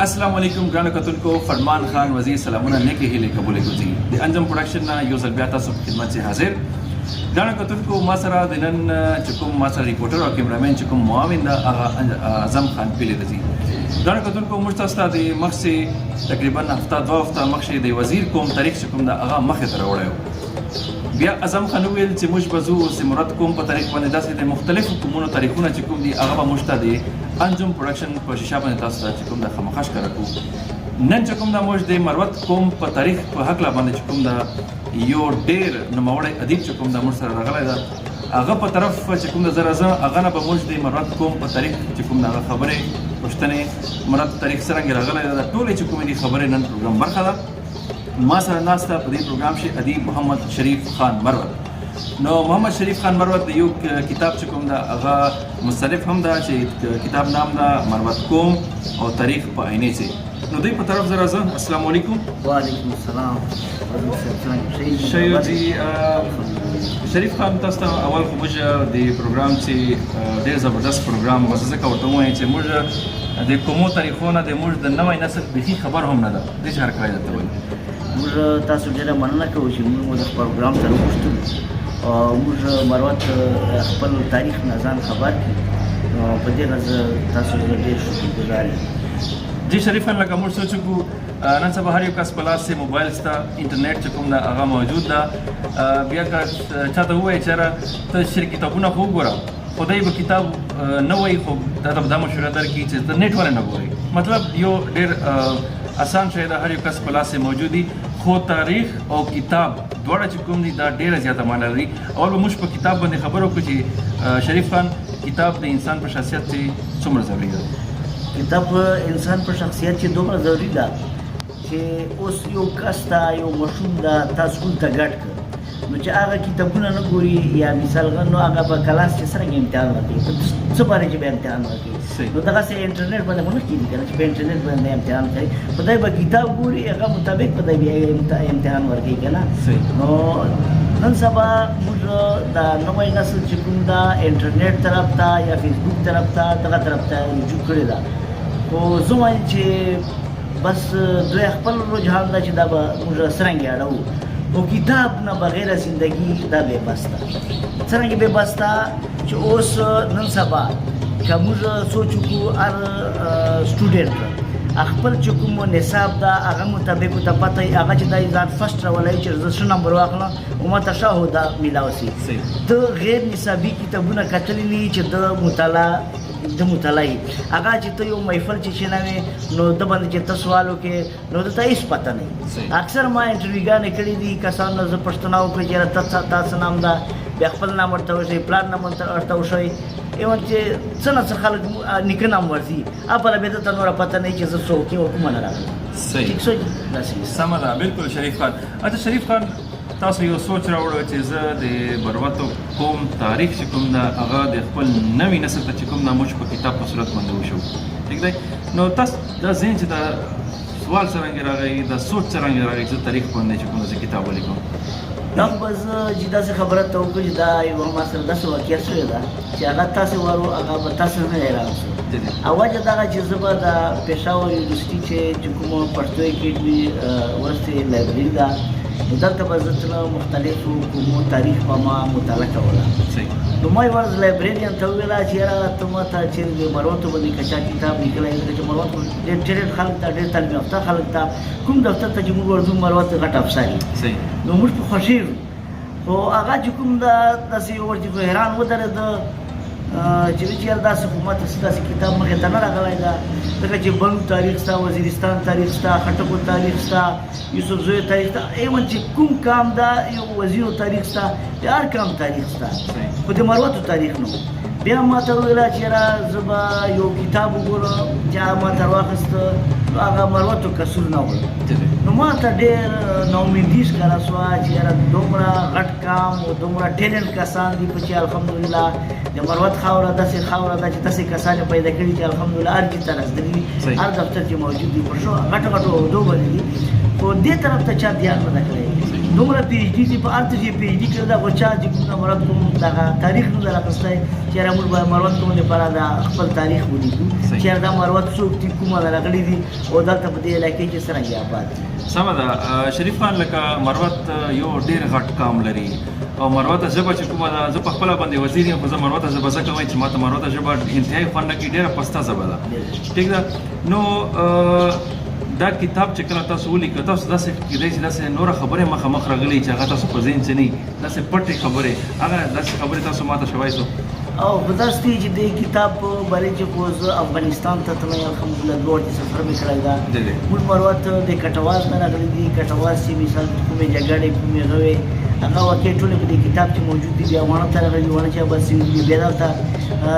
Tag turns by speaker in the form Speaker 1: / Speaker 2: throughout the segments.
Speaker 1: السلام علیکم ګرانو کتونکو. فرمان خان وزیر سلامونه نیکې هیلې قبولې کوي. د انجم پروډکشن نه یو ځل بیا تاسو په خدمت کې حاضر. ګرانو کتونکو ما سره د نن چې کوم ما سره ریپورټر او کیمرامین چې کوم معاون دا اعظم خان پیلې دي. ګرانو کتونکو موږ تاسو ته د مخکې تقریبا هفته 2 هفته مخکې د وزیر کوم تاریخ چې کوم دا هغه مخې ته راوړیو. بیا اعظم خان ویل چې موږ بزو د مروت کوم په تاریخ باندې داسې د مختلفو کومونو تاریخونه چې کوم دي هغه به موږ ته د انجم پروډکشن په شیشه باندې تاسو ته چې کوم د خامخاش کار کوو. نن چې کوم د موږ د مروت کوم په تاریخ په هکله باندې چې کوم د یو ډېر نوموړی ادیب چې کوم د موږ سره راغلی ده هغه په طرف چې کوم د زه راځم هغه نه به موږ د مروت کوم په تاریخ چې کوم د هغه خبرې پوښتنې مروت تاریخ څرنګه راغلی ده دا ټولې چې کومې دي خبرې نن پروګرام برخه ده. ما سره ناسته په دې پروګرام کې ادیب محمد شریف خان مروت. نو محمد شریف خان مروت د یو کتاب چې کوم دا هغه مصنف هم ده چې کتاب نام ده مروت کوم او تاریخ په آئینے سے. نو دوی په طرف زه راځم. السلام علیکم.
Speaker 2: وعلیکم السلام.
Speaker 1: شیو جی شریف خان تاسو ته اول خو موږ د پروګرام چې ډېر زبردست پروګرام وسه کوته وایي چې موږ د کومو تاریخونو د موږ د نوې نسل بهي خبر هم نه ده د هر کړی ده.
Speaker 2: موږ تاسو ډېره مننه کوو چې موږ د پروګرام ته وغوښتو او موږ مروت خپل تاریخ نه ځان خبر کړي. په دې غرض تاسو ډېر شکرګزار یم.
Speaker 1: جی شریف خان لکه موږ سوچو کو نن سبا هر یو کس په لاس کې موبایل شته انټرنیټ چې کوم دا هغه موجود ده. بیا که چاته ووایي چې ته شری کتابونه خو وګوره خدای به کتاب نه وایي خو دا مشوره درکړي چې ته نیټ ولې نه ګورې. مطلب یو ډېر آسان شی ده هر یو کس په لاس کې موجود دي خو تاریخ او کتاب دواړه چې کوم دي دا ډېره زیاته معنی لري. اول به موږ په کتاب باندې خبرو وکړو چې شریف خان کتاب د انسان په شخصیت کې څومره ضروري ده.
Speaker 2: کتاب انسان په شخصیت کې دومره ضروري ده چې اوس یو کس ته یو ماشوم ده تا سکول ته ګډ کړ نو چې هغه کتابونه نه ګوري یا مثال نو هغه په کلاس کې څرنګه امتحان ورکوي څه باره کې به امتحان ورکوي. نو دغسې انټرنیټ باندې خو نه کېږي که نه چې په انټرنیټ باندې امتحان کوي خدای به کتاب ګوري هغه مطابق خدای بیا امتحان ورکوي که نه. نو نن سبا موږ د نوی نسل چې کوم ده انټرنیټ طرف ته یا فیسبوک طرف ته دغه طرف ته رجوع کړې ده. خو زه وایم چې بس دوی خپل رجحان ده چې دا به موږ څرنګه اړوو او کتاب نه بغیر زندگی دا بې بس ده. څرنګه بې بس ده چې اوس نن سبا که موږ سوچ وکړو هر سټوډنټ خپل چې کوم نصاب ده هغه مطابق ورته پته وي هغه چې دا ځان فسټ راولی چې زه ښه نمبر واخلم او ما ته ښه عهده میلاو شي. د غیر نصابي کتابونه کتلي دي چې د مطالعه هغه چې ته یو محفل چې شینوي نو د باندې چې ته سوال وکړې نو د ته هېڅ پته نه وي. اکثر ما انټرویوګانې کړي دي کسانو نه زه پوښتنه وکړې چې تاسو نام ده بیا خپل نام ورته وښیي پلار نام ورته وښیي ایون چې څه نه څه خلک نیکه نام ورځي اپله بیا درته نوره پته نه وي چې زه څوک یم او کومه نه راغلم.
Speaker 1: صحیح سمه ده بالکل شریف خان. اچھا شریف خان تاسو یو سوچ راوړو چې زه د مروت کوم تاریخ چې کوم ده هغه د خپل نوي نسل ته چې کوم ده موږ په کتاب په صورت باندې وشو ټیک دی. نو تاسو دا ذهن چې دا سوال څرنګه راغی دا سوچ څرنګه راغی چې تاریخ باندې چې کوم زه کتاب ولیکم.
Speaker 2: دا خو به زه چې داسې خبره ته وکړو چې دا یوه ما سره داسې واقعه شوې ده چې هغه تاسې وارو هغه به تاسو نه حیران شو. او وجه دغه چې زه به د پېښور یونیورسټي چې کومه پښتو اکیډمي ورسې لایبرري ده نو دلته به زه تله مختلفو کومو تاریخ به ما مطالعه کوله. نو ما یوه ورځ لایبرریان ته وویله چې یاره ته ماته چېرې د مروتو باندې که چا کتاب لیکلی ځکه چې مروت ډېر خلک ته ډېر تعلیم یافته خلک ته کوم دفتر ته چې موږ ورځو مروت غټ افسر وي نو موږ په خوښېږو. خو هغه چې کوم ده داسې یو ور چې خو حیران ودرېده چې وایي چې یاره داسې خو ماته داسې کتاب مخې ته نه راغلی ده ځکه چې بنو تاریخ شته وزیرستان تاریخ شته خټکو تاریخ شته یوسفزیو تاریخ شته ایون چې کوم کام ده یو وزیرو تاریخ شته د هر کام تاریخ شته خو د مروتو تاریخ نه و. بیا ما ته وویله چې یاره زه به یو کتاب وګورم چې هغه ما ته راواخېسته نو هغه مروتو کسرونه وو. نو ما ته ډېر ناامیدي ښکاره شوه چې یاره دومره غټ کام او دومره ټیلنټ کسان دي په چې الحمدلله د مروت خاوره داسې خاوره ده چې داسې کسان یې پیدا کړي چې الحمدلله هر چېرته رسېدلي هر دفتر چې موجود دي په ښو غټو عهدو باندې دي خو دې طرف ته چا دیان نه ده کړی. دومره پی ایچ ډي دي په هر څه چې پی ایچ ډي کړی دا خو چا چې کوم مروت کوم دغه تاریخ نه دی راخیستی چې یاره موږ به مروت کوم دپاره د خپل تاریخ ولیکو چې یاره دا مروت څوک دي کومه راغلي دي او دلته په دې علاقې کې څرنګه آباد دي.
Speaker 1: سمه ده شریف خان، لکه مروت یو ډېر غټ قام لري او مروته ژبه چې کومه ده، زه په خپله باندې وزیر یم خو زه مروته ژبه ځکه وایم چې ماته مروته ژبه انتهایي خوند نه کوي، ډېره پسته ژبه ده. ټیک ده. نو دا کتاب چې کله تاسو ولیکه تاسو داسې کېدای چې داسې نوره خبرې مخامخ راغلي چې هغه تاسو په ذهن کې نه وي، داسې پټې خبرې، هغه داسې خبرې تاسو ماته شوای سو
Speaker 2: او په داسې دی چې دې کتاب په باره کې خو زه افغانستان ته تللی الحمدلله دوه وړتې سفر مې کړی ده. موږ مروت د کټواز نه راغلي دي. کټواز چې مثال کومې جګړې کومې غوې هغه واقع ټولې په دې کتاب کې موجود دي. بیا واڼه ته راغلي، واڼه چې آباد سوي دي، بیا دلته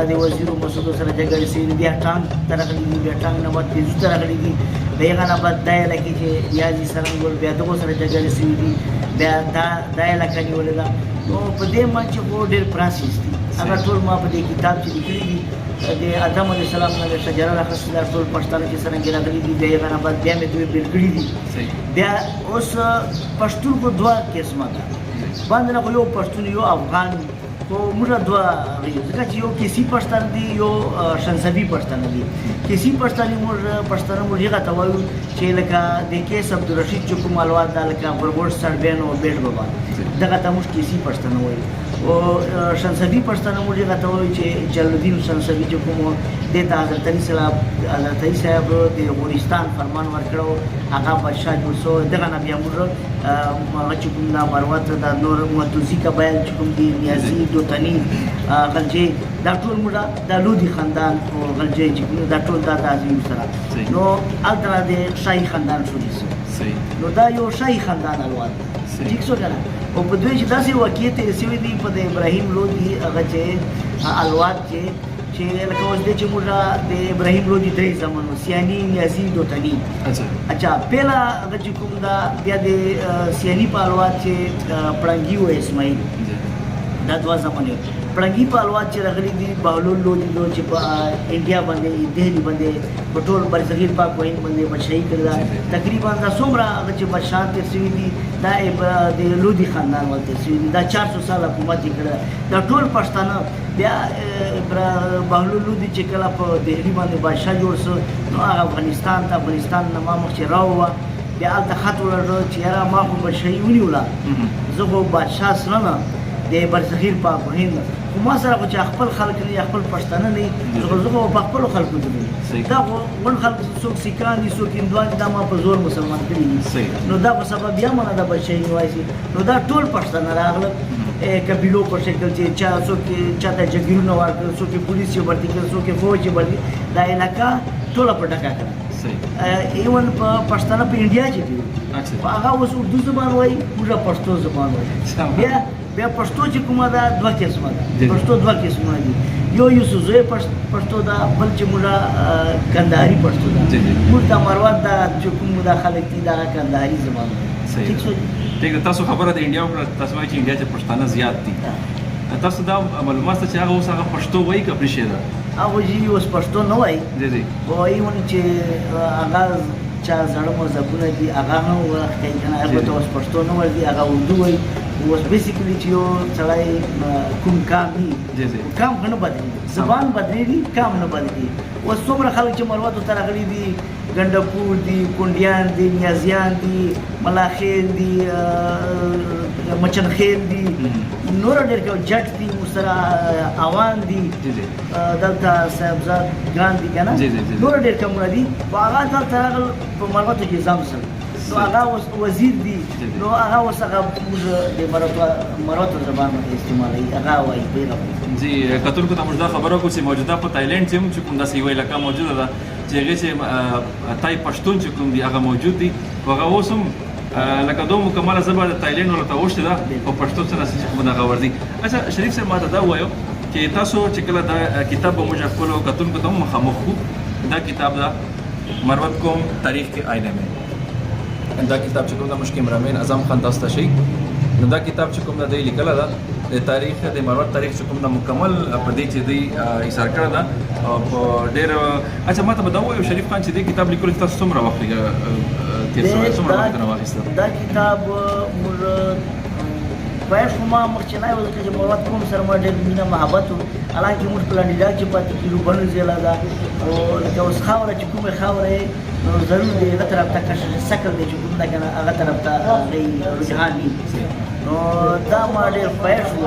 Speaker 2: د وزیرو مسعودو سره جګړې سوي دي، بیا ټانک ته راغلي دي، بیا ټانک نه بعد تیزو ته راغلي دي، د هغه نه بعد دا علاقې چې ریاضي سرنګ ول بیا دغو سره جګړې سوي دي، بیا دا علاقه نیولې ده. نو په دې منځ کې خو ډېر پراسیس دي. هغه ټول ما په دې کتاب چې لیکلي دي د آدم علیه السلام نه د شجره راخیستې دا ټول پښتانه چې څرنګه راغلي دي، بیا هغه نه بعد بیا مې دوی بېل کړي دي. بیا اوس پښتون خو دوه قسمه ده، باندې نه خو یو پښتون یو افغان خو موږ دوه ځکه چې یو کیسي پښتانه دي یو شنسبي پښتانه دي. کیسي پښتانه موږ هغه ته وایو چې لکه د کیس عبدالرشید چې کوم الواد ده لکه برګوټ سړبین او بیټ بابا دغه ته موږ کیسي پښتانه وایو. او شنسبي پښتانه موږ هغه ته وایو چې جلالالدین شنسبي چې کوم دې ته حضرت علي صاحب د غورستان فرمان ورکړو هغه بادشاه جوړ شو. دغه نه بیا موږ هغه چې کوم دا مروت دا نور معتوزي قبایل چې کوم دي نیازي دوتني غلجي دا ټول موږ دا لودي خاندان او غلجي چې کوم دا ټول دا عظیم سره نو الترا د شاهي خاندان شو. نو دا یو شاهي خاندان الواد ٹھیک شو کنه. او په دوی چې داسې واقعیت تېرې شوي دي په د ابراهیم لودي هغه چې الواد چې لکه اوس دی چې موږ د ابراهیم لودي درې زمانو سیاني نیازي دوتني اچھا پهلا هغه چې کوم دا بیا د سیاني په الواد چې پړنګي و اسماعیل دا دوه زمانې پړنګي په الواد چې راغلي دي بهلول لودي چې په انډیا باندې دهلي باندې په ټول برصغیر پاک وهند باندې بادشاهي کړې ده. تقریبا دا څومره هغه چې بادشاهان تېر شوي دي دا د لودي خاندان ول تېر شوي دي. دا 400 سال حکومت یې کړی دا ټول پښتانه. بیا بهلول لودي چې کله په دهلي باندې بادشاه جوړ شو نو هغه افغانستان نه ما مخکې راووه. بیا هلته خط وړه چې یاره ما خو بادشاهي ونیوله زه خو بادشاه سره نه د برصغیر پاک هند خو ما سره خو چې خپل خلک نه خپل پښتانه نه زه خو په خپلو خلکو کې دا خو ګڼ خلک څوک سیکان دي څوک هندوان دي دا ما په زور مسلمان کړي دي. نو دا په سبب بیا مانه د بادشاهي نیوایسي نو دا ټول پښتانه راغله قبیلو په شکل چې څوک چاته جګیرونه ورکړل څوک پولیس یې ورته کړل څوک فوج یې ورته دا علاقه ټوله په ډکه کړه. ایون په پښتانه په انډیا کې دي هغه اوس اردو زبان وایي موږ پښتو زبان وایي. بیا پښتو چې کومه ده دوه قسمه ده. پښتو دوه قسمه دي یو یوسفزۍ پښتو ده بل چې موږ کندهاري پښتو ده. موږ د مروت دا چې کوم دا خلک دي دا کندهاري زبان وایي. ٹھیک شو.
Speaker 1: ٹھیک ده. تاسو خبره د انډیا وکړه تاسو وایي چې انډیا چې پښتانه زیات دي تاسو دا معلومات چې هغه اوس هغه پښتو وایي که پرې شه ده
Speaker 2: هغه جی اوس پښتو نه وایي وایي چې هغه چا زړه مذهبونه دي هغه هم ورته کنه هغه اوس پښتو نه وایي هغه اردو وایي. اوس بیسیکلی چې یو سړی کوم کام دي کام نه بدلېږي زبان بدلېږي کام نه بدلېږي. اوس څومره خلک چې مروتو ته راغلي دي ګنډپور دي کونډیان دي نیازیان دي ملاخیل دي مچنخیل دي نور ډېر جټ دي سره اوان دي دلته صاحبزاد ګان دي که نه نور ډېر کمونه دي خو هغه دلته راغل په مروتو کې ځام سره نو هغه اوس وزیر دي نو هغه اوس هغه موږ د مروتو زبان استعمالوي هغه وایي پیغام
Speaker 1: جی کتونکو ته موږ دا خبره کوو چې موجوده په تایلنډ کې چې کوم داسې یوه علاقه موجوده ده چې هغې چې تای پښتون چې کوم دي هغه موجود دي هغه اوس هم لکه دو مکمله ژبه د تایلنډ ورته اوښتې ده او پښتو سره چې کوم دغه ورځي. اچھا شریف صاحب ما ته دا ووایو چې تاسو چې کله دا کتاب به موږ خپلو کتونکو ته هم مخامخ کړو دا کتاب ده مروت کوم تاریخ کې آئینے میں دا کتاب چې کوم د مشکل کیمرامین اعظم خان تاسو ته شي نو دا کتاب چې کوم د لیکل ده د تاریخ د مروت تاریخ چې کوم د مکمل په دې چې دی ایثار کړی ده په ډېر اچھا ما ته به دا ووایو شریف خان چې دې کتاب لیکلو کې تاسو څومره وخت تېر شوی څومره وخت نه واخیسته
Speaker 2: دا کتاب موږ باید خو ما مخکینی و ځکه چې مروت کوم سره ما ډېر مینه محبت و حالانکې موږ په لنډیدا کې پاتې کېږو بڼ ضلع ده او لکه اوس خاوره چې کومې خاوره یې نو ضرور دی هغه طرف ته کشش سکل دی چې کوم ده که نه هغه طرف ته هغې رجحان وي نو دا ما ډېر خوښ شو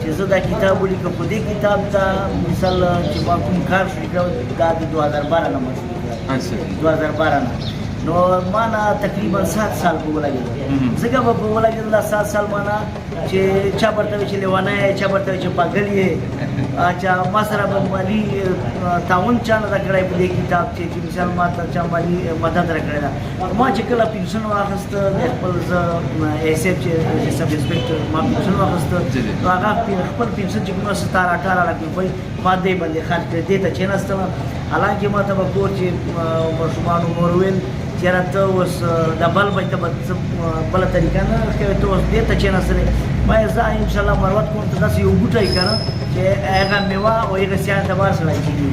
Speaker 2: چې زه دا کتاب ولیکم په دې کتاب ته مثال چې ما کوم کار شروع کړی دا د 2012 نه مشروع کړی 2012 نه نو ما نه تقریبا 7 سال په ولګېدل ځکه به په ولګېدل دا 7 سال ما نه چې چا ورته وایي چې لیونی یې چا ورته وایي چې پاګل یې چا ما سره به مالي تعاون چا نه ده کړی په دې کتاب چې مثال ما ته چا مالي مدد راکړې ده ما چې کله پنشن واخیسته د خپل زه حیثیت چې سب انسپکټر ما پنشن واخیسته نو هغه خپل پنشن چې کومه 17-18 لاک روپۍ ما دې باندې خرج کړې دې ته کېناستم حالانکې ما ته به کور چې ماشومانو مور ویل چېرې ته اوس د بل بچ ته به بله طریقه نه کوې ته اوس دې ته کېناستلې ما یې زه انشاءالله مروت کوم ته داسې یو بوټی که نه چې هغه میوه او هغه سیان ته بار سړی کېږي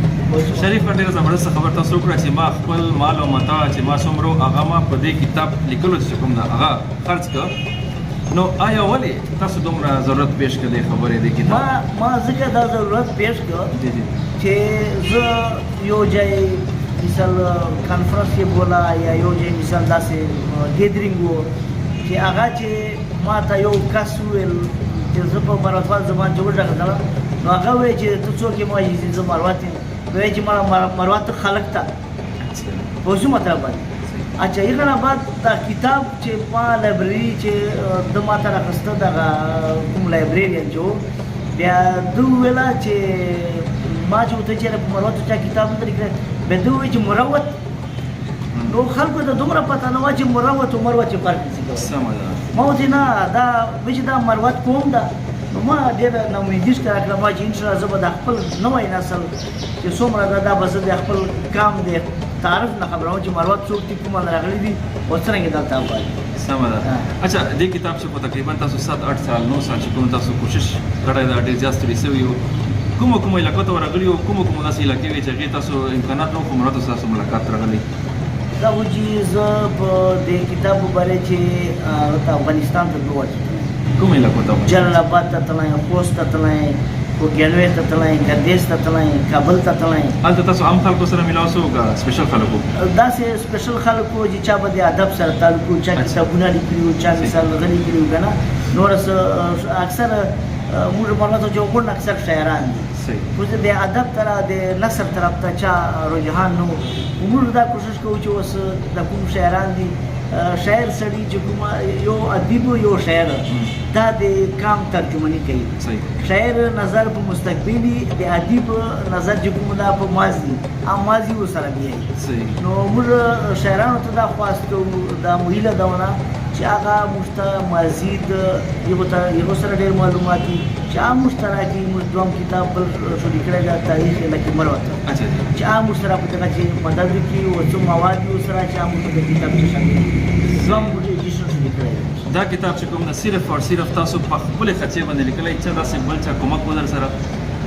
Speaker 1: شریف خان ډېره زبردسته خبر تاسو وکړه چې ما خپل مال او متاع چې ما څومره هغه ما په دې کتاب لیکلو چې کوم ده هغه خرڅ کړه نو آیا ولې تاسو دومره ضرورت پیش کړ دې خبرې دې کتاب
Speaker 2: ما ځکه دا ضرورت پیش کړ چې زه یو ځای مثال کانفرنس کې بولا یا یو ځای مثال داسې ګیدرینګ و چې هغه چې ما ته یو کس وویل چې زه په مروتوال زبان چې وډغېدلم نو هغه وایي چې ته څوک یې ما وایي چې زه مروت یم وایي چې ما مروت خلق ته پوه شو مطلب باندې اچھا هغه نه بعد دا کتاب چې ما لایبرري چې د ما ته راخسته دغه کوم لایبرریان چې بیا ده وویله چې ما چې ورته چېرې په مروت چا کتاب نه درې کړی بیا ده ووایي چې مروت نو خلکو ته دومره پته نه وه چې مروت او مروت چې فرق نشي کولی ما ورته نه دا وایي چې دا مروت کوم ده نو ما ډېره ناامیدي ښکاره کړه ما چې انشاءالله زه به د خپل نوی نسل چې څومره ده دا به زه د خپل قام د تعارف نه خبروم چې مروت څوک دي کومه راغلي دي او څرنګه دلته وایي
Speaker 1: سمه ده اچھا دې کتاب چې په تقریبا تاسو 7-8 سال 9 سال چې کوم تاسو کوشش کړی دا ډېر زیات ستړي شوي یو کومو علاقو ته ورغلي یو کومو داسې علاقې وې چې هغې تاسو امکانات نه وو خو مراتو تاسو ملاقات راغلی
Speaker 2: دا و چې زه په دې کتاب مبارک چې افغانستان ته ووتم
Speaker 1: کوم علاقو ته
Speaker 2: جلال آباد ته تللی خوست ته تللی کوګیانوي ته تللی ګردیز ته تللی کابل ته تللی
Speaker 1: هلته تاسو عام خلکو سره میلاو شو که سپیشل خلکو
Speaker 2: داسې سپیشل خلکو چې چا به د ادب سره تعلق و چا کتابونه لیکلي وو چا مثال غلي کړي وو که نه نور اکثر موږ مرغه چې وګورو اکثر شاعران دي خو د ادب طرف د نثر طرف ته چا رجحان نه و موږ دا کوشش کوو چې اوس د کوم شاعران دي شاعر سړي چې کوم یو ادیب یو شاعر دا د کام ترجمانی کوي شاعر نظر په مستقبلی د ادیب نظر چې کوم دا په ماضي ماضي وسره دی نو موږ شاعرانو ته دا خواست کوو دا مهیله دونه چې هغه مشته مزید یو سره ډېر معلومات دي چې هغه مشترکي موږ دوم کتاب بل شروع کړی دا تاریخ لکه مروت چې هغه مشترک په دغه چې مدد وکړي او څو مواد یې ورسره چې هغه موږ د کتاب کې شامل دوم ایډیشن شروع کړی
Speaker 1: دا کتاب چې کوم نه صرف او صرف تاسو په خپلې خرچې باندې لیکلی چې داسې بل چا کومک و در سره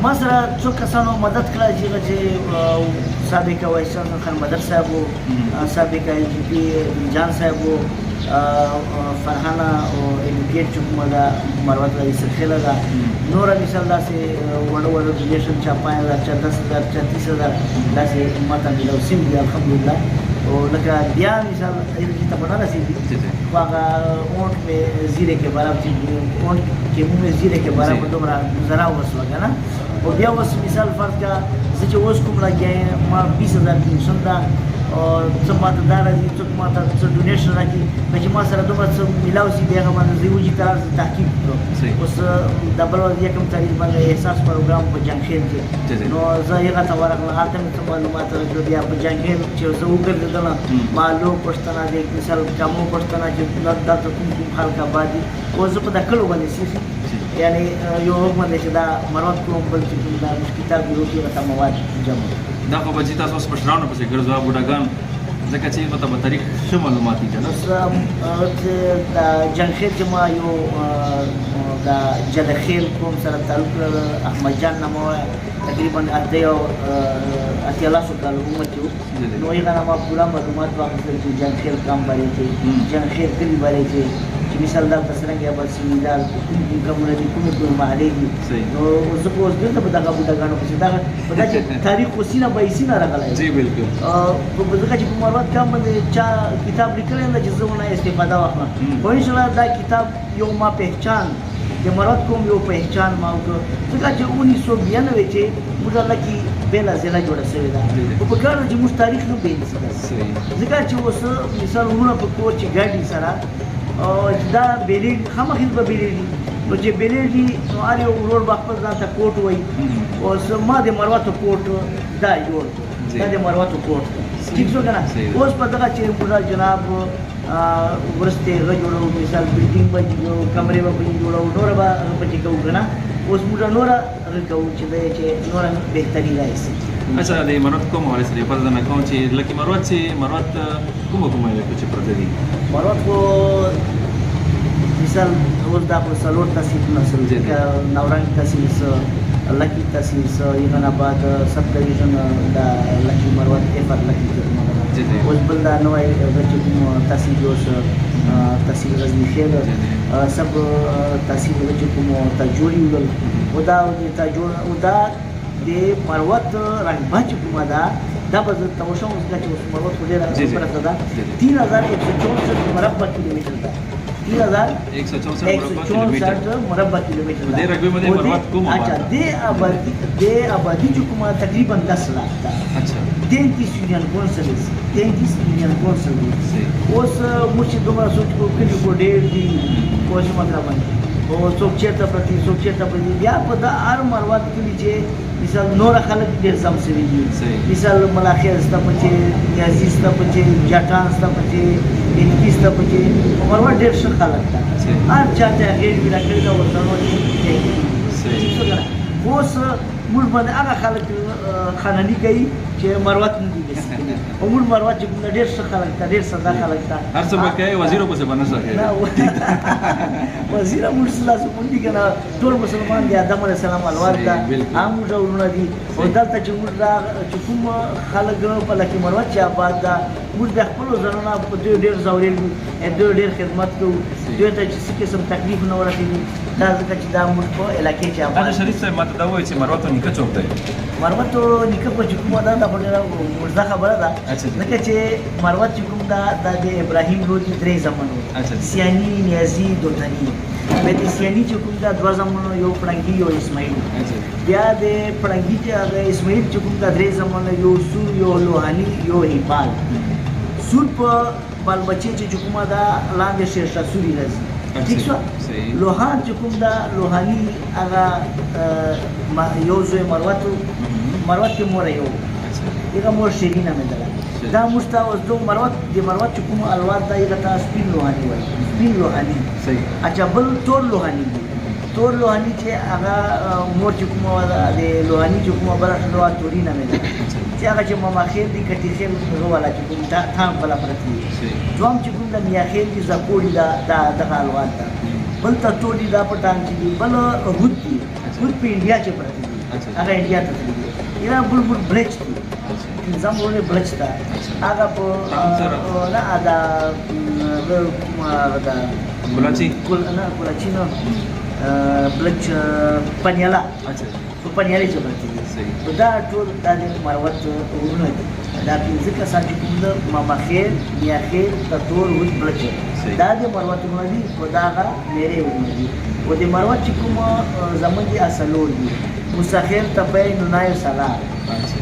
Speaker 2: ما سره څو کسانو مدد کړی چې سابق وایس چانسلر خان بدر صاحب و سابق IGP جان صاحب و فرحانه او ایډوکیټ چې کومه ده مروت رئیس خیله ده نوره مثال داسې وړه وړه ډونیشن چا 5000 چا 10000 چا 30000 داسې ماته میلاو شوي دي الحمدلله او لکه بیا مثال چې ته به نه رسېږي خو هغه اونټ مې زیرې کې برابر چې اونټ کې مې زیرې کې برابر دومره ګزاره وشوه که نه او بیا اوس مثال فرض کړه زه چې اوس کوم لګیا یم ما 20000 پنشن ده او څه ماته دا راځي څوک ماته څه ډونیشن راکړي نو چې ما سره دومره څه میلاو شي بیا هغه باندې زه وجي قرار تحقیق کړو اوس د بل ورځ یکم تاریخ باندې احساس پروګرام په جنګخیل کې نو زه هغه ته ورغلم هلته مې څه معلومات راکړل بیا په جنګخیل چې زه وګرځېدلم ما لو پښتنه دی مثال کامو پښتنه چې دلته کوم کوم خلک آباد دي اوس زه په دا کلو باندې سیخي یعنی یو حکم دی چې دا مروت کوم بل چې کوم دا کتاب یو کې راته مواد جمع
Speaker 1: دا خو به چې تاسو اوس مشرانو پسې ګرځو بوډاګان ځکه چې هغه ته به تاریخ ښه معلومات دي که نه
Speaker 2: د جنګخیل چې ما یو د جدخیل کوم سره تعلق احمد جان نامه وایه تقریبا اتیا لاسو کالو عمر کې و نو هغه نه ما پوره معلومات واخیستل چې جنګ خیل کام باندې چې جنګ خیل کلي باندې چې مثال دا څرنګه به سیمیدار کوم کومه دي کوم محلې دي نو زه په اوس دلته په دغه بوډاګانو پسې دا په دا چې تاریخ خو سینه به یې سینه راغلی
Speaker 1: جی بالکل
Speaker 2: په ځکه چې په مروت کام باندې چا کتاب لیکلی نه چې زه ونه استفاده واخلم خو انشاءالله دا کتاب یو ما پہچان د مروت کوم یو پہچان ما وکړه ځکه چې 1992 چې موږ الله کې بېله ضلع جوړه شوې ده خو په کار ده چې موږ تاریخ نه پوهېږو ځکه چې اوس مثال وروڼه په کور چې ګاډي سره چې دا بېلېږي خامخا به بېلېږي نو چې بېلېږي نو هر یو ورور به خپل ځان ته کوټ وایي اوس ما د مروتو کوټ دا جوړ کړو دا د مروتو کوټ ٹھیک شو که نه اوس په دغه چې موږ جناب ورسته هغه جوړو مثال بلډینګ به جوړو کمرې به پکې جوړو نوره به هغه پکې کوو که نه اوس موږ نوره هغه کوو چې دی چې نوره بهتري راشي.
Speaker 1: اچھا د مروت کوم حواله سره پته نه کوم چې لکه مروت چې مروت کومه علاقه چې پرته دي
Speaker 2: مروت خو مثال اوس دا خو څلور تحصیلونه شول ځکه نورنګ تحصیل لکی تحصیل ایغان آباد سب ډویژن دا لکی مروت افر لکی اوس بل دا نوی چې کوم تحصیل جوړ تحصیل غزنی خیل سب تحصیل چې کوم تا جوړي وګل او دا تا جوړ او دا د مروت رنګبا چې کومه ده دا به زه تماشا وکړم چې اوس مروت خو ډېره برخه ده 3164 مربع کیلومتر ده 3164 مربع کیلومتر
Speaker 1: ده رقبه باندې مروت کومه
Speaker 2: اچھا د آبادی چې کومه تقریبا 10 لاکھ ده
Speaker 1: اچھا
Speaker 2: 33 یونین کونسلز 33 یونین کونسلز اوس موږ چې دومره سوچ کوو کلي خو ډېر دي اوس مطلب باندې او څوک چېرته پرتې څوک چېرته پرتې بیا په دا هر مروت کلي چې مثال نور خلک ډېر سم شوي دي مثال ملاخیل سته پکې نیازي سته پکې جاټان سته پکې انکي سته پکې مروت ډېر ښه خلک ده هر چا ته غیر بنا کړي ده ورته اوس موږ باندې هغه خلک خانني کوي چې مروت نه دي او موږ مروت چې کوم ډېر ښه خلک ده ډېر ساده خلک ده
Speaker 1: هر څه به کوي وزیر پسې به نه سکي
Speaker 2: وزیر موږ سلاسو مونږ که نه ټول مسلمان دي آدم علیه السلام اولاد ده هم موږ ورونه دي او دلته چې موږ چې کوم خلک په لکي مروت چې آباد ده موږ د خپلو زنانه په دوی ډېر ځورېل دوی ډېر خدمت کوو دوی ته چې څه قسم تکلیف نه ورسېږي دا ځکه چې دا موږ په علاقې کې آباد
Speaker 1: شریف صاحب ماته دا وایي چې مروت نیکه څوک دی
Speaker 2: مروت نیکه په چې کومه ده دا خو ډېره مزده خبره ده ځکه چې مروت چې کوم ده دا د ابراهیم لودي درې زامنو سیاني نیازي دوتني بیا د سیاني چې کوم ده دوه زامنو یو پړنګي یو اسماعیل بیا د پړنګي چې هغه اسماعیل چې کوم ده درې زامنو یو سور یو لوهاني یو هیپال سور په بال بچې چې کومه ده لاندې شیرشاه سوري راځي ٹھیک شو لوهان چې کوم ده لوهاني هغه یو زوی مروت کې مور یو هغه مور شیرینه مې ده دا موږ ته اوس دو مروت د مروت چې کوم الواد ده هغه ته سپین لوهاني وایي سپین لوهاني اچھا بل تور لوهاني دي تور لوهاني چې هغه مور چې کومه ده د لوهاني چې کومه بله ښځه تورینه مې ده چې هغه چې ماما خیل دي کټي خیل هغه والا چې کوم تام بله پرتې دي دوم چې کوم د میا خیل دي زپوړي ده دغه الواد ده بل تټو دي دا په ټانګ چې دي بل هود دي هود په انډیا کې پرتې دي هغه انډیا ته تللي دي ایران بلبل برچ دي نظام ورونه برچ ده هغه په نه دا
Speaker 1: کولاچی
Speaker 2: نه کولاچی نه بلچ پنیالا په پنیالي چې پرتې دي دا ټول دا د مروت ورونه دي دا پنځه کسان چې کوم ده ماما خیل میا خیل تطور هود بلچ دا د مروت ورونه دي خو دا هغه میرې ورونه دي او د مروت چې کوم زمون دي اصلور دي مستخیل تپی نونای سلام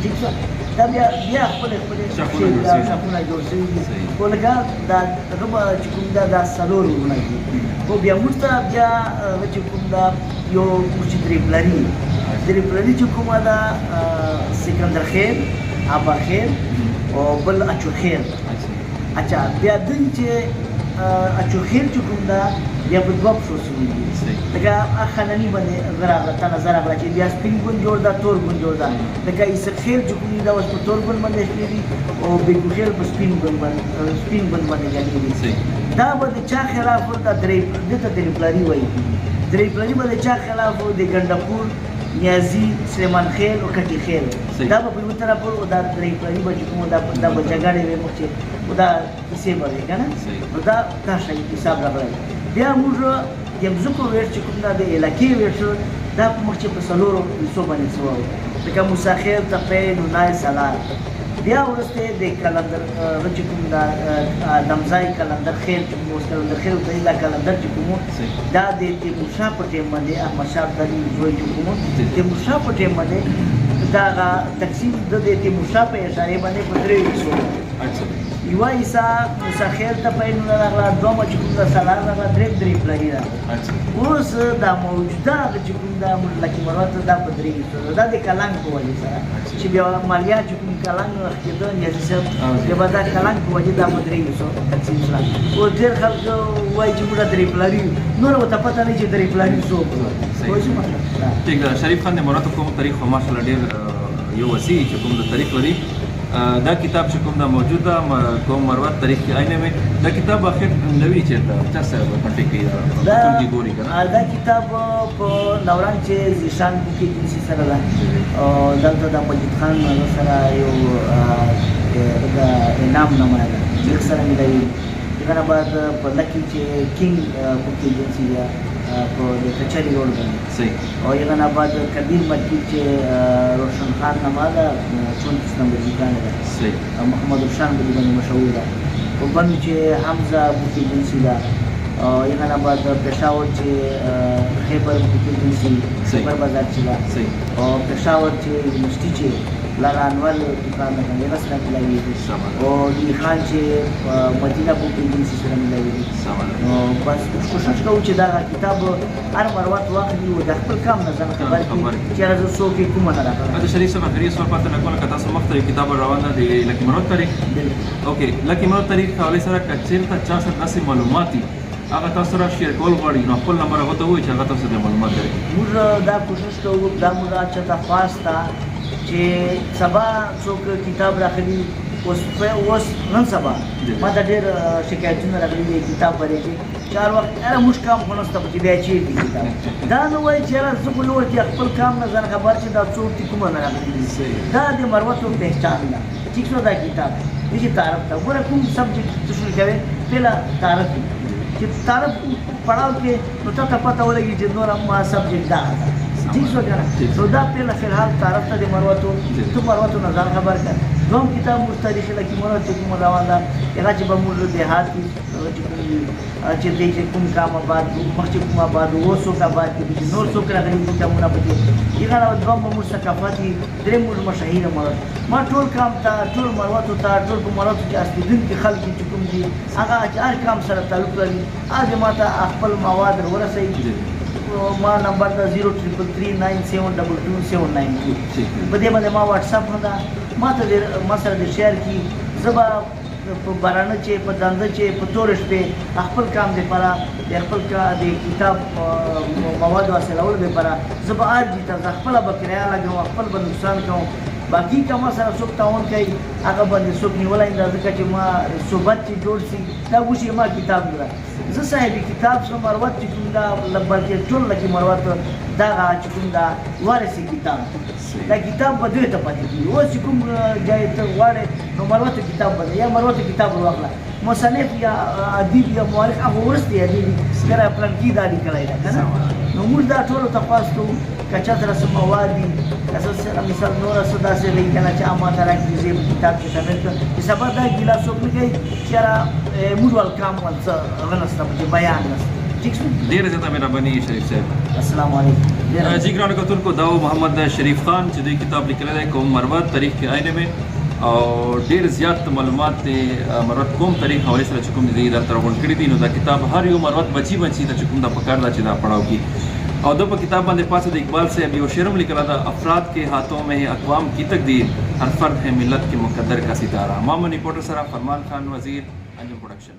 Speaker 2: ٹھیک شو دا بیا خپل شاپونه جوړ شوي دي خو لکه دا هغه چې کوم ده دا څلور ورونه دي خو بیا موږ ته بیا چې کوم ده یو موږ چې درې پلري چې کومه ده سکندر خیل آبا خیل او بل اچو خیل اچھا بیا دوی چې اچو خیل چې کوم ده بیا په دوه پښو شوي دي لکه خانني باندې ته نظر راغله چې بیا سپین ګوند جوړ ده تور ګوند جوړ ده لکه عیسق خیل چې کوم ده اوس په تور ګوند باندې شوي دي او بیګو خیل په سپین ګوند باندې جوړ دي دا به د چا خلاف دا درې پلري وایي درې پلري به د چا خلاف د ګنډپور نیازی سلیمان خیل او کټي خیل
Speaker 1: صحیح.
Speaker 2: دا به په یو طرف او دا درې پلاني به چې کوم دا به جګړې وي مخ چې او دا کیسې به وي که نه
Speaker 1: صحیح.
Speaker 2: نو دا شی حساب راغلی بیا موږ د مځکو ویش چې کوم دا د علاقې ویش دا په مخ چې په څلورو حصو باندې څه وو لکه موسی خیل تپې نونای سالار بیا وروسته د کلندر چې کوم دا دمځای کلندر خیل چې کوم اوس کلندر خیل ته دا کلندر چې کوم دا د تیمورشاه په ټیم باندې احمد شاه ابدالي زوی چې کوم تیمورشاه په ټیم باندې دا تقسیم د تیمورشاه په اشاره باندې په درې حصو یوه حصه موسی خیل ته پیلونه راغله دومه چې کوم دا سالار راغله درې پلاني راغله اوس دا موجوده چې کوم دا لکه مروت دا په درې حصو دا د کلنګ په وجه سره چې بیا مالیا چې کوم کلنګ کېده نیازي صاحب بیا به دا کلنګ په وجه دا په درې حصو تقسیم شوه اوس ډېر خلک وایي چې موږ درې پلاني نور ورته پته نه چې درې پلاني څوک پوه شو مطلب
Speaker 1: ٹھیک ده شریف خان د مروت کوم تاریخ خو ماشاءالله ډېر یو وسیع چې کوم د تاریخ لري دا کتاب چې کوم دا موجود ده کوم مروت تاریخ کې آئینے میں دا کتاب اخر نوی چیرته چا سره کنټیکټ کړي دا کوم ګوري کنه
Speaker 2: دا کتاب په نوران چې زیشان کې جنسي سره ده او دلته د مجید خان سره یو دا انعام نمونه ده چې سره ملایي دغه بعد په لکی چې کینګ کې جنسي ده په د کچاري روډ باندې
Speaker 1: صحیح
Speaker 2: او یغه بعد کبیر مکی چې روشن خان نماده 34 نمبر ځای ده
Speaker 1: صحیح
Speaker 2: محمد روشن باندې مشهور ده په باندې چې حمزه بوکی جنسي ده او یغه بعد پېښور چې خیبر بوکی جنسي خیبر بازار چې ده
Speaker 1: صحیح
Speaker 2: او پېښور چې یونیورسيټي چې لالا انور دکان ده هغه سره ملایي او دی خان چې مدینه بوکی جنسي سره ملایي نو بس کوشش کوو چې دا کتاب هر مروت واخلي او د خپل کام نه ځان خبر کړي چې راځو څوک یې کومه نه راغله
Speaker 1: دا شریف صاحب اخري سوال پاتې نه کوله که تاسو مخته یو کتاب روانه دی لکه مروت تاریخ اوکې لکه مروت تاریخ حواله سره کچیرته چا سره داسې معلومات دي هغه تاسو سره شیر کول غواړي نو خپل نمبر هغه ته وایي چې هغه تاسو ته معلومات درکړي
Speaker 2: موږ دا کوشش کوو دا موږ چاته خاص ته چې سبا څوک کتاب راخلي اوس نن سبا ما دا ډېر شکایتونه راغلي دي کتاب باندې چې چار وخت اره موږ کام خو نسته چې بیا چیرته کتاب دا نو وایي چې یاره زه خو نور چې خپل کام نه ځان خبر چې دا څوک دي کومه نه راغلي دا د مروت پہچان ده ٹھیک شو دا کتاب چې تعارف ته ګوره کوم سبجیکټ شروع کوي پهلا تعارف چې تعارف پڑھاو کې نو ته پته ولګي چې نور ما سبجیکټ دا ٹھیک شو کنه نو دا پهلا فلحال تعارف ته د مروتو ته مروتو نه ځان خبر کړه دوم کتاب مستریخ لکه مروت چې کوم روان ده هغه چې به موږ دیهات کې چې دې چې کوم کام آباد مخکې کوم آباد اوسو کا آباد کې نور څوک راغلي دي کومه پکې هغه دوم موږ ثقافتي درې موږ مشاهیر مروت ما ټول کام ته ټول مروت ته ټول مروت چې اسدین کې خلک چې کوم دي هغه هر کام سره تعلق لري اځه ماته خپل مواد ورسې ما نمبر دا 0339722792 په دې باندې ما واتس اپ نه ما ته ما سره د شیر کی زبا په بارانه چې په دنده چې په تورش په خپل کام دی پره د خپل کا د کتاب مواد حاصلول دی پره زبا اج دي ته خپل بکریا لګو خپل به نقصان کوم باقي کما سره څوک تاون کوي هغه باندې څوک نیولای اندازه چې ما صحبت چې جوړ سي دا وشي ما کتاب نه زه صاحب کتاب سره مروت چې کوم دا بلکې ټول لکه مروت دا چې کوم دا وارثي کتاب دا کتاب په دوی ته پاتې کیږي اوس چې کوم ځای ته غواړي نو مروت کتاب باندې یا مروت کتاب واخله مصنف یا ادیب یا مورخ هغه ورسته ادیب کړه پلان کې دا لیکلای دا کنه نو موږ دا ټول تفاصیل کوو کچا سره سموادي اساسا مثال نور صدا سے لې کنه چې امانه راکړي کتاب چې شامل کړي چې سبا دا ګیلاس وکړي چې را موږ ول کام ولڅ غنسته په بیان نست ٹھیک ہے
Speaker 1: ډیر زیاته مهرباني شریف صاحب
Speaker 2: السلام علیکم
Speaker 1: جی ګران کتونکو دا محمد شریف خان چې د کتاب لیکل دی کوم مروت تاریخ کې آئینے میں او ډیر زیات معلومات مروت کوم تاریخ حواله سره کوم دي دا تر ورکړي دي نو دا کتاب هر یو مروت بچي ته کوم دا پکار دا چې دا پڑھاو کی اور دو پر کتاب باندې پاسه د اقبال سے ابھی وہ شعرم لکھا تھا افراد کے ہاتھوں میں ہے اقوام کی تقدیر ہر فرد ہے ملت کے مقدر کا ستارہ مامن رپورٹر سرا فرمان خان وزیر انجم پروڈکشن